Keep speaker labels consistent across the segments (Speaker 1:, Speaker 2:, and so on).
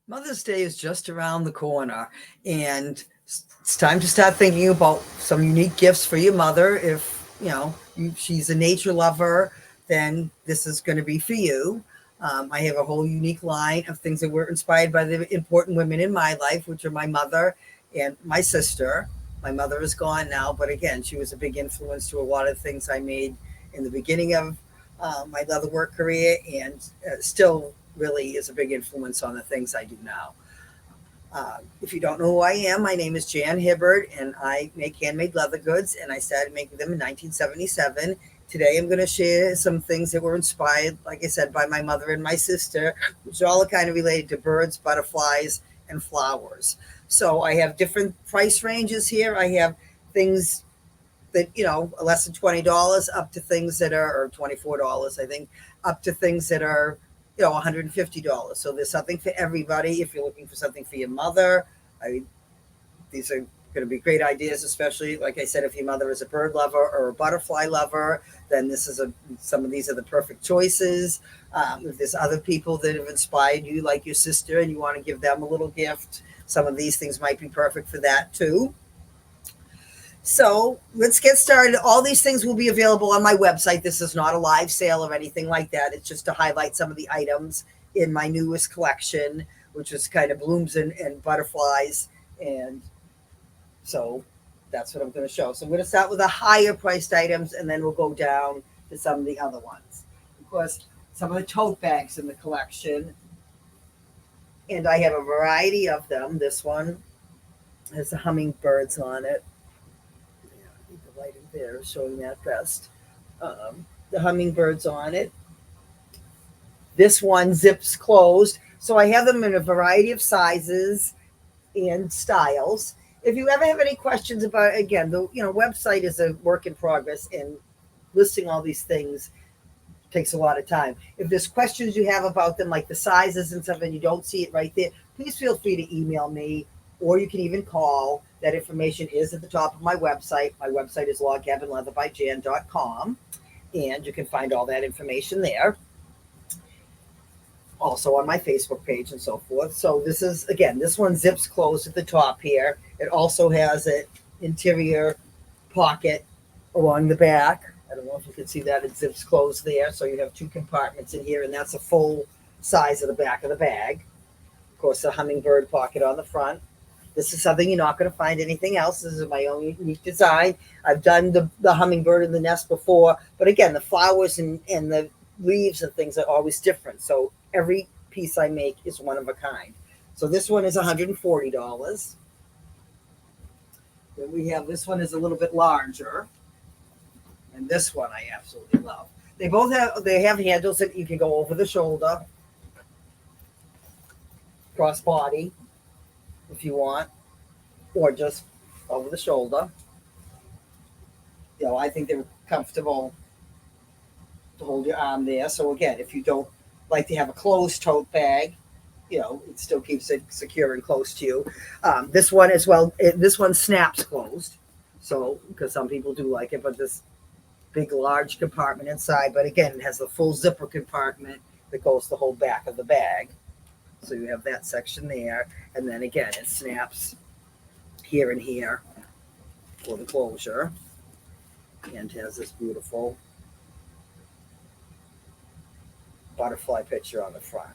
Speaker 1: Mother's Day is just around the corner, and it's time to start thinking about some unique gifts for your mother. If she's a nature lover, then this is going to be for you. I have a whole unique line of things that were inspired by the important women in my life, which are my mother and my sister. My mother is gone now, but again, she was a big influence to a lot of things I made in the beginning of my leatherwork career, and still really is a big influence on the things I do now. If you don't know who I am, my name is Jan Hibbard, and I make handmade leather goods, and I started making them in 1977. Today, I'm going to share some things that were inspired, like I said, by my mother and my sister, which are all kind of related to birds, butterflies, and flowers. So I have different price ranges here. I have things that less than $20 up to things that are, or $24, I think, up to things that are $150. So there's something for everybody. If you're looking for something for your mother, these are going to be great ideas, especially like I said, if your mother is a bird lover or a butterfly lover, then some of these are the perfect choices. If there's other people that have inspired you, like your sister, and you want to give them a little gift, some of these things might be perfect for that too. So let's get started. All these things will be available on my website. This is not a live sale or anything like that. It's just to highlight some of the items in my newest collection, which is kind of blooms and butterflies. And so that's what I'm going to show. So I'm going to start with the higher priced items, and then we'll go down to some of the other ones. Of course, some of the tote bags in the collection, and I have a variety of them. This one has the hummingbirds on it. The lighting there is showing that best. The hummingbirds on it. This one zips closed. So I have them in a variety of sizes and styles. If you ever have any questions about, again, the website is a work in progress, and listing all these things takes a lot of time. If there's questions you have about them, like the sizes and stuff, and you don't see it right there, please feel free to email me, or you can even call. That information is at the top of my website. My website is logcabinleatherbyjan.com, and you can find all that information there. Also on my Facebook page and so forth. So this one zips closed at the top here. It also has an interior pocket along the back. I don't know if you can see that. It zips closed there. So you have two compartments in here, and that's a full size of the back of the bag. Of course, the hummingbird pocket on the front. This is something you're not going to find anything else. This is my own unique design. I've done the hummingbird in the nest before, but again, the flowers and the leaves and things are always different. So every piece I make is one of a kind. So this one is $140. Then we have this one is a little bit larger, and this one I absolutely love. They have handles that you can go over the shoulder, cross body, if you want, or just over the shoulder. I think they're comfortable to hold your arm there. So again, if you don't like to have a closed tote bag, it still keeps it secure and close to you. This one as well, this one snaps closed. So, because some people do like it, but this big, large compartment inside, but again, it has the full zipper compartment that goes the whole back of the bag. So you have that section there. And then again, it snaps here and here for the closure, and has this beautiful butterfly picture on the front,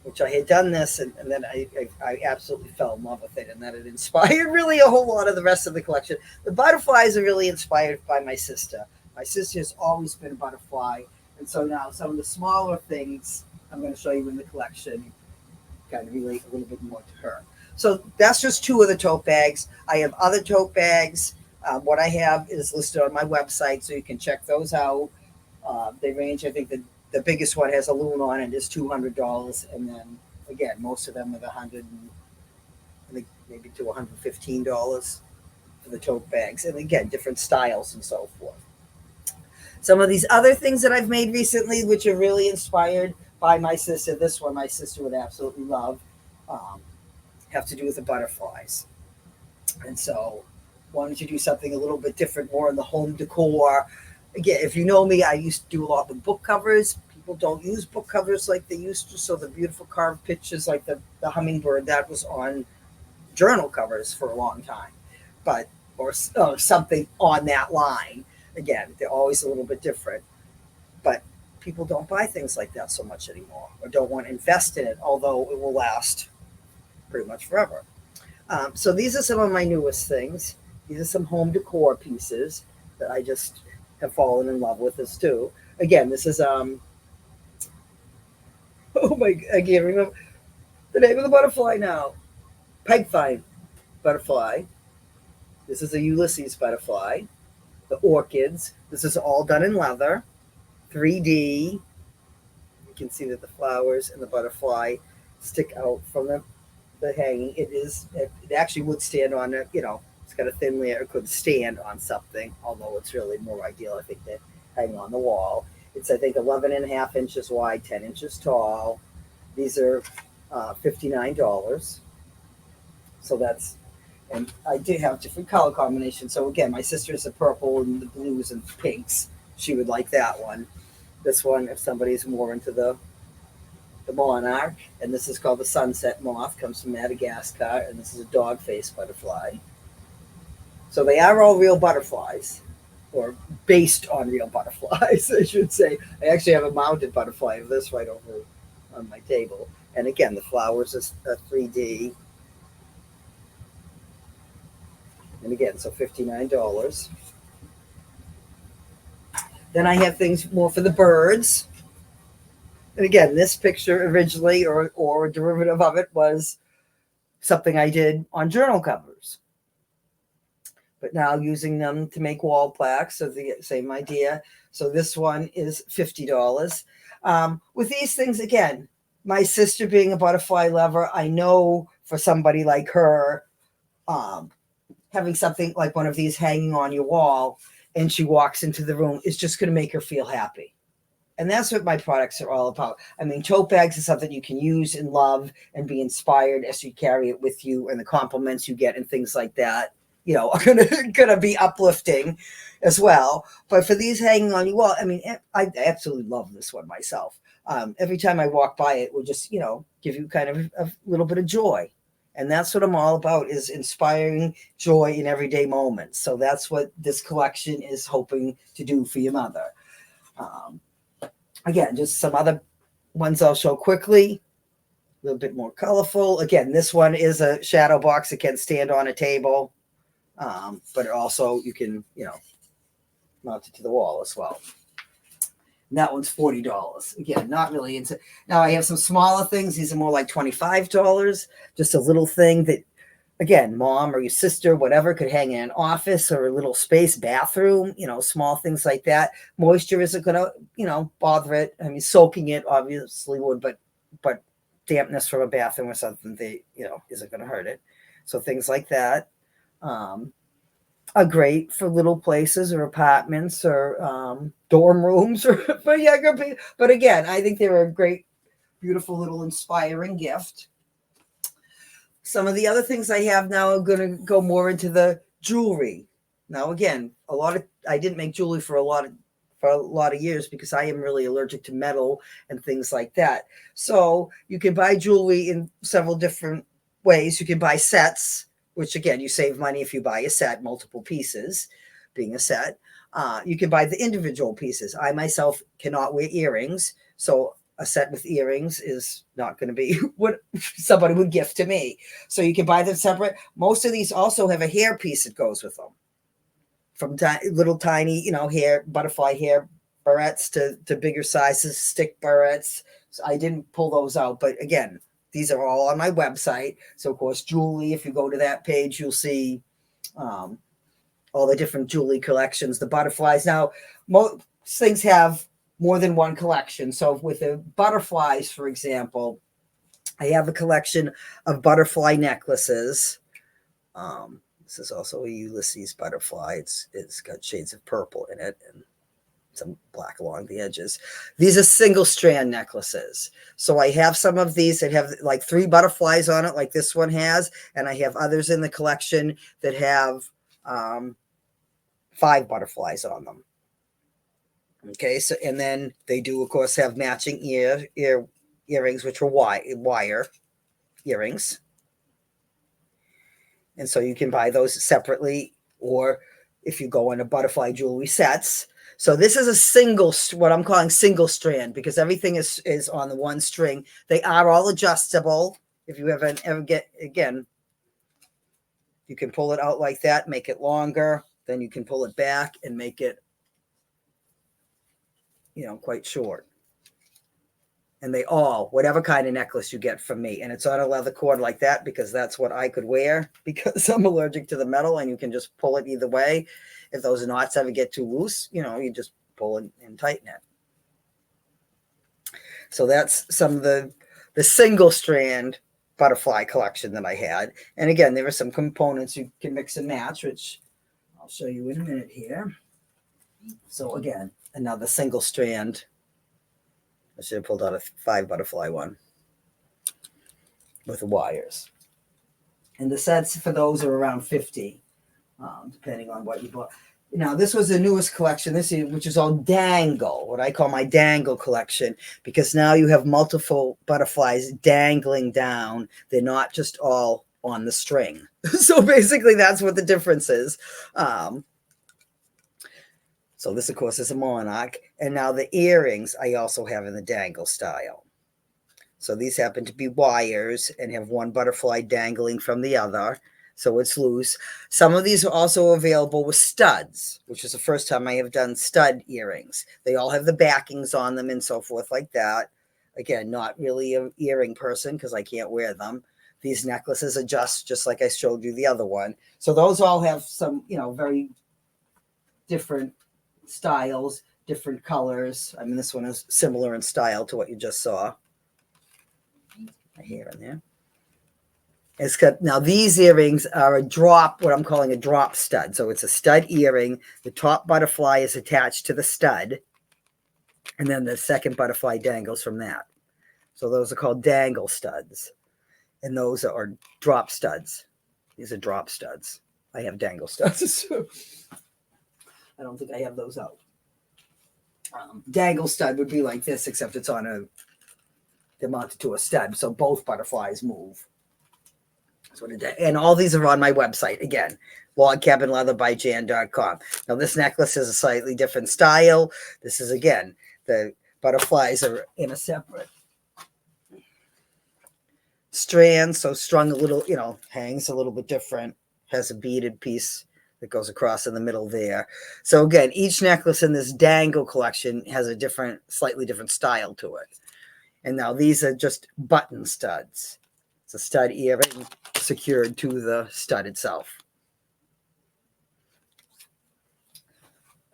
Speaker 1: which I had done this, and then I absolutely fell in love with it, and that it inspired really a whole lot of the rest of the collection. The butterflies are really inspired by my sister. My sister has always been a butterfly, and so now some of the smaller things I'm going to show you in the collection kind of relate a little bit more to her. So that's just two of the tote bags. I have other tote bags. What I have is listed on my website, so you can check those out. They range, I think the biggest one has a loon on it is $200, and then again, most of them are I think maybe to $115 for the tote bags, and again, different styles and so forth. Some of these other things that I've made recently, which are really inspired by my sister. This one my sister would absolutely love. Have to do with the butterflies, and so wanted to do something a little bit different, more in the home decor. Again, if you know me, I used to do a lot with book covers. People don't use book covers like they used to. So the beautiful carved pictures like the hummingbird, that was on journal covers for a long time. But, or something on that line. Again, they're always a little bit different. But people don't buy things like that so much anymore, or don't want to invest in it, although it will last pretty much forever. So these are some of my newest things. These are some home decor pieces that I just have fallen in love with this too. Again, this is oh my, I can't remember the name of the butterfly now. Pipevine butterfly. This is a Ulysses butterfly. The orchids. This is all done in leather, 3D. You can see that the flowers and the butterfly stick out from the hanging. It actually would stand on a, it's got a thin layer. It could stand on something, although it's really more ideal, I think, to hang on the wall. It's, I think, 11 and a half inches wide, 10 inches tall. These are $59. So that's, and I did have different color combinations. So again, my sister's the purple and the blues and pinks. She would like that one. This one, if somebody's more into the monarch, and this is called the sunset moth, comes from Madagascar, and this is a dog face butterfly. So they are all real butterflies, or based on real butterflies, I should say. I actually have a mounted butterfly of this right over on my table. And again, the flowers are 3D. And again, so $59. Then I have things more for the birds. And again, this picture originally, or a derivative of it, was something I did on journal covers. But now using them to make wall plaques, so the same idea. So this one is $50. With these things, again, my sister being a butterfly lover, I know for somebody like her, having something like one of these hanging on your wall and she walks into the room is just going to make her feel happy. And that's what my products are all about. I mean, tote bags is something you can use and love and be inspired as you carry it with you, and the compliments you get and things like that, are gonna be uplifting as well. But for these hanging on your wall, I mean, I absolutely love this one myself. Every time I walk by it will just, give you kind of a little bit of joy. And that's what I'm all about, is inspiring joy in everyday moments. So that's what this collection is hoping to do for your mother. Again, just some other ones I'll show quickly. A little bit more colorful. Again, this one is a shadow box. It can stand on a table. But also you can, mount it to the wall as well. And that one's $40. Again, not really into. Now I have some smaller things. These are more like $25. Just a little thing that, again, mom or your sister, whatever, could hang in an office or a little space, bathroom, small things like that. Moisture isn't going to, bother it. I mean, soaking it obviously would, but dampness from a bathroom or something, isn't going to hurt it. So things like that are great for little places or apartments or dorm rooms or for younger people. But again, I think they're a great, beautiful little inspiring gift. Some of the other things I have now are going to go more into the jewelry. Now, again, I didn't make jewelry for a lot of years because I am really allergic to metal and things like that. So you can buy jewelry in several different ways. You can buy sets, which again, you save money if you buy a set, multiple pieces being a set. You can buy the individual pieces. I myself cannot wear earrings, so a set with earrings is not going to be what somebody would gift to me. So you can buy them separate. Most of these also have a hair piece that goes with them, from little tiny, hair, butterfly hair barrettes to bigger sizes, stick barrettes. So I didn't pull those out, but again, these are all on my website. So of course, jewelry, if you go to that page, you'll see all the different jewelry collections, the butterflies. Now, most things have more than one collection. So with the butterflies, for example, I have a collection of butterfly necklaces. This is also a Ulysses butterfly. It's got shades of purple in it and some black along the edges. These are single strand necklaces. So I have some of these that have like 3 butterflies on it, like this one has, and I have others in the collection that have 5 butterflies on them. Okay, so and then they do, of course, have matching earrings, which are wire earrings, and so you can buy those separately, or if you go into butterfly jewelry sets. So this is a single, what I'm calling single strand, because everything is on the one string. They are all adjustable. If you ever get, again, you can pull it out like that, make it longer. Then you can pull it back and make it, quite short. And they all, whatever kind of necklace you get from me, and it's on a leather cord like that, because that's what I could wear, because I'm allergic to the metal, and you can just pull it either way. If those knots ever get too loose, you just pull it and tighten it. So that's some of the single strand butterfly collection that I had. And again, there are some components you can mix and match, which I'll show you in a minute here. So again, another single strand. I should have pulled out a 5 butterfly one with the wires. And the sets for those are around 50, depending on what you bought. Now, this was the newest collection, which is all dangle, what I call my dangle collection, because now you have multiple butterflies dangling down. They're not just all on the string. So basically, that's what the difference is. So this, of course, is a monarch. And now the earrings I also have in the dangle style. So these happen to be wires and have one butterfly dangling from the other. So it's loose. Some of these are also available with studs, which is the first time I have done stud earrings. They all have the backings on them and so forth like that. Again, not really an earring person because I can't wear them. These necklaces adjust just like I showed you the other one. So those all have some, very different styles, different colors. I mean, this one is similar in style to what you just saw. My hair in there. It's got, now these earrings are a drop, what I'm calling a drop stud. So it's a stud earring. The top butterfly is attached to the stud, and then the second butterfly dangles from that. So those are called dangle studs, and those are drop studs. These are drop studs. I have dangle studs. I don't think I have those out. Dangle stud would be like this, except it's on they're mounted to a stud, so both butterflies move. And all these are on my website. Again, logcabinleatherbyjan.com. Now, this necklace is a slightly different style. This is, again, the butterflies are in a separate strand, so strung a little, hangs a little bit different, has a beaded piece that goes across in the middle there. So, again, each necklace in this dangle collection has a slightly different style to it. And now these are just button studs. It's a stud earring secured to the stud itself.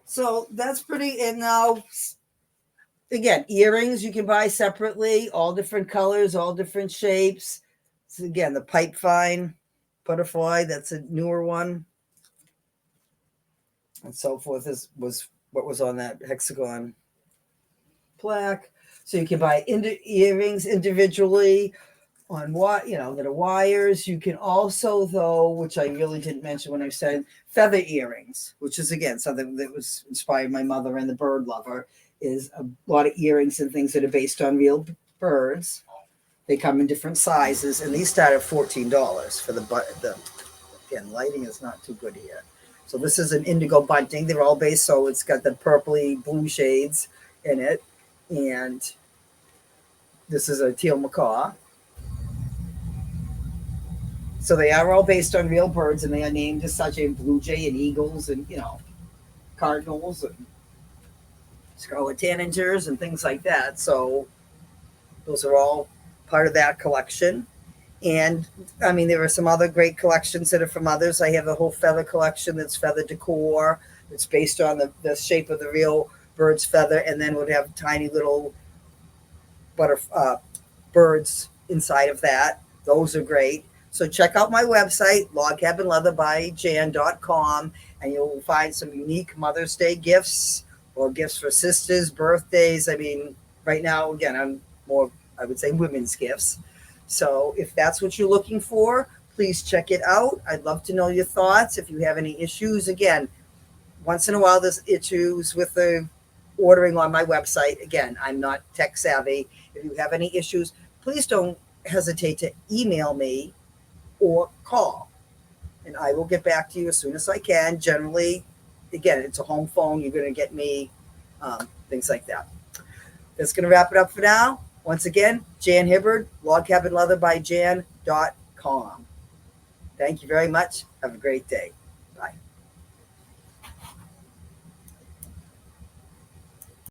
Speaker 1: So that's pretty. And now, again, earrings you can buy separately, all different colors, all different shapes. So again, the pipe fine butterfly, that's a newer one. And so forth was what was on that hexagon plaque. So you can buy earrings individually on that are wires. You can also, though, which I really didn't mention when I said feather earrings, which is, again, something that was inspired my mother and the bird lover, is a lot of earrings and things that are based on real birds. They come in different sizes, and these start at $14 for again, lighting is not too good here. So this is an indigo bunting. They're all based, so it's got the purpley blue shades in it. And this is a teal macaw. So they are all based on real birds, and they are named as such, in blue jay and eagles and, cardinals and scarlet tanagers and things like that. So those are all part of that collection. And I mean, there are some other great collections that are from others. I have a whole feather collection that's feather decor. It's based on the shape of the real bird's feather, and then would have tiny little birds inside of that. Those are great. So check out my website, logcabinleatherbyjan.com, and you'll find some unique Mother's Day gifts or gifts for sisters, birthdays. I mean, right now, again, I'm more, I would say, women's gifts. So if that's what you're looking for, please check it out. I'd love to know your thoughts. If you have any issues, again, once in a while there's issues with the ordering on my website. Again, I'm not tech savvy. If you have any issues, please don't hesitate to email me or call, and I will get back to you as soon as I can. Generally, again, it's a home phone. You're going to get me, things like that. That's going to wrap it up for now. Once again, Jan Hibbard, logcabinleatherbyjan.com. Thank you very much. Have a great day.